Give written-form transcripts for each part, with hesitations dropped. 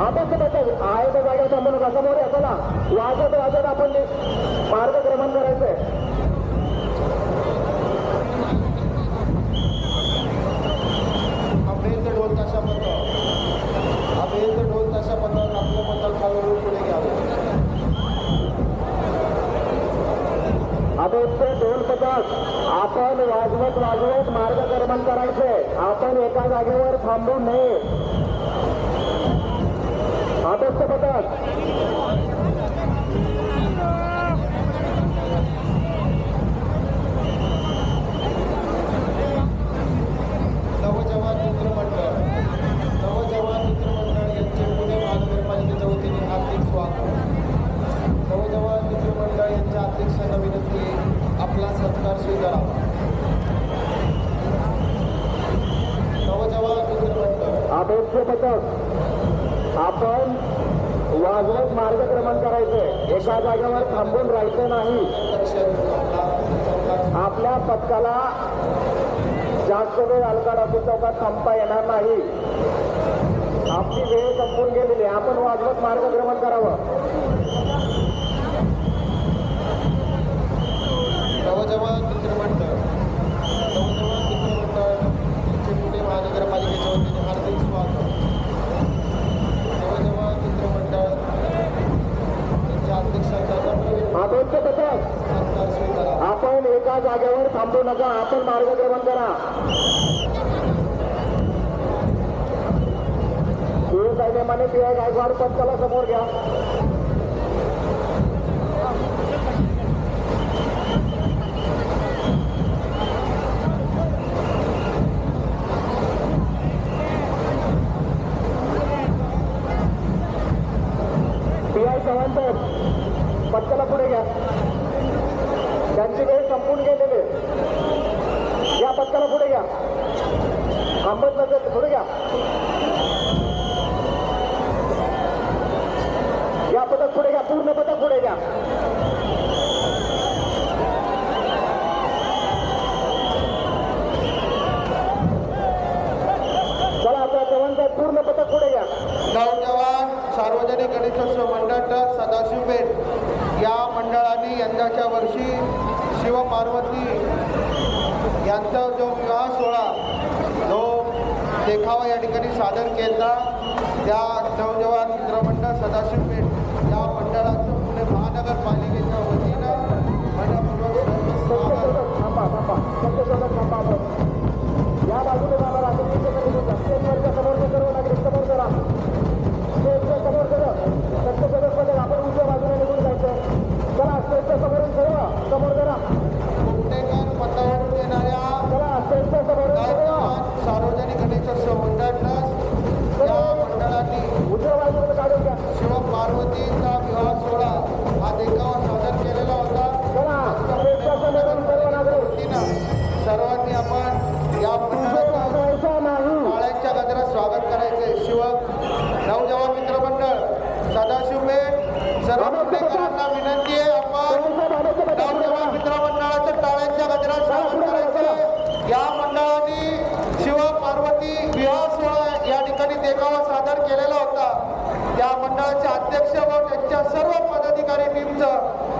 आपण आहे तर जागा थांबू नका, समोर या. चला वाजत वाजत आपण मार्गक्रमण करायचंय. ढोल ताशा पथक ढोल ताशा पथक आपलं पथक हळूहळू पुढे घ्यावं. अभेद्य ढोल पथक आपण वाजवत वाजवत मार्गक्रमण करायचंय. आपण एका जागेवर थांबू नये. अभेद्य पथक नवजवान मित्रमंडळ यांचे पुणे महानगरपालिकेच्या वतीने हार्दिक स्वागत. नवजवान मित्रमंडळ यांच्या अध्यक्षांना विनंती आपला सत्कार स्वीकारावा. नवजवान मित्रमंडळ अभेद्य पथक आपण वाजवत मार्गक्रमण करायचंय. एका जागेवर थांबून राहायचं नाही. आपल्या पथकाला जास्त वेळ अलकाडापू चौकात थांबता येणार नाही. आपली वेळ संपून गेलेली. आपण वाजवत मार्गक्रमण करावं. नवजवान मित्रमंडळ यांचे पुणे महानगरपालिकेच्या वतीने हार्दिक स्वागत. नवजवान मित्रमंडळ यांच्या अध्यक्षांचा अभेद्य पथक सत्कार स्वीकारा. आपण एका जागेवर थांबू नका. आपण मार्गक्रमण करा. माने पीआय गायकवाड पथकाला समोर घ्या. पीआय चव्हाण पथकाला पुढे घ्या. त्यांची वेळ संपून गेलेली. या पथकाला पुढे घ्या. अहमदनगर पुढे घ्या. या पथक पुढे घ्या. पूर्ण पथक पुढे घ्या. चला आता चव्हाण पूर्ण पथक पुढे घ्या. नवजवान सार्वजनिक गणेशोत्सव मंडळ ट्रस्ट सदाशिव पेठ या मंडळाने यंदाच्या वर्षी शिवपार्वती यांचा जो विवाह सोहळा जो देखावा या ठिकाणी सादर केला, त्या नवजवान मित्रमंडळ सदाशिव पेठ या मंडळाचं पुणे महानगरपालिकेच्या वतीनं या बाजूने जाणार आहे. स्टेजवरच्या समोरचे सर्व नागरिक समोर करा. स्टेजच्या समोर करा. सत्यशोधकमध्ये आपण उजव्या बाजूने निघून जायचं. चला स्टेजच्या समोरून सर्व समोर करा. कुमटेकर पथावरून येणाऱ्या चला स्टेजच्या समोरून सार्वजनिक गणेशोत्सव मंडळ ट्रस्ट या मंडळाने उजव्या बाजूने काढून घ्या. शिवपार्वतीचा विवाह सोहळा हा देखावा सादर केलेला होता. चला स्टेजच्या समोरून सर्व नागरिक सर्वांनी आपण या मंडळाचं टाळ्यांच्या गजरात स्वागत करायचे. नवजवान मित्रमंडळ सदाशिव पेठ सर्व पुणेकरांना विनंती आहे, आपण नवजवान मित्रमंडळाचं टाळ्यांच्या गजरात स्वागत करायचे. या मंडळाने शिवपार्वती विवाह सोहळा या ठिकाणी देखावा सादर केलेला होता. त्या मंडळाचे अध्यक्ष व त्यांच्या सर्व पदाधिकारी टीमचं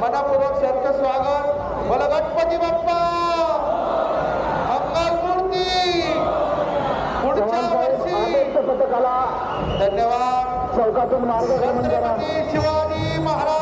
मनापूर्वक सहर्ष स्वागत. बोला गणपती बाप्पा मंगलमूर्ती. पुढच्या वर्षी पथकाला धन्यवाद. चौकातून मार्गक्रमण करा. छत्रपती शिवाजी महाराज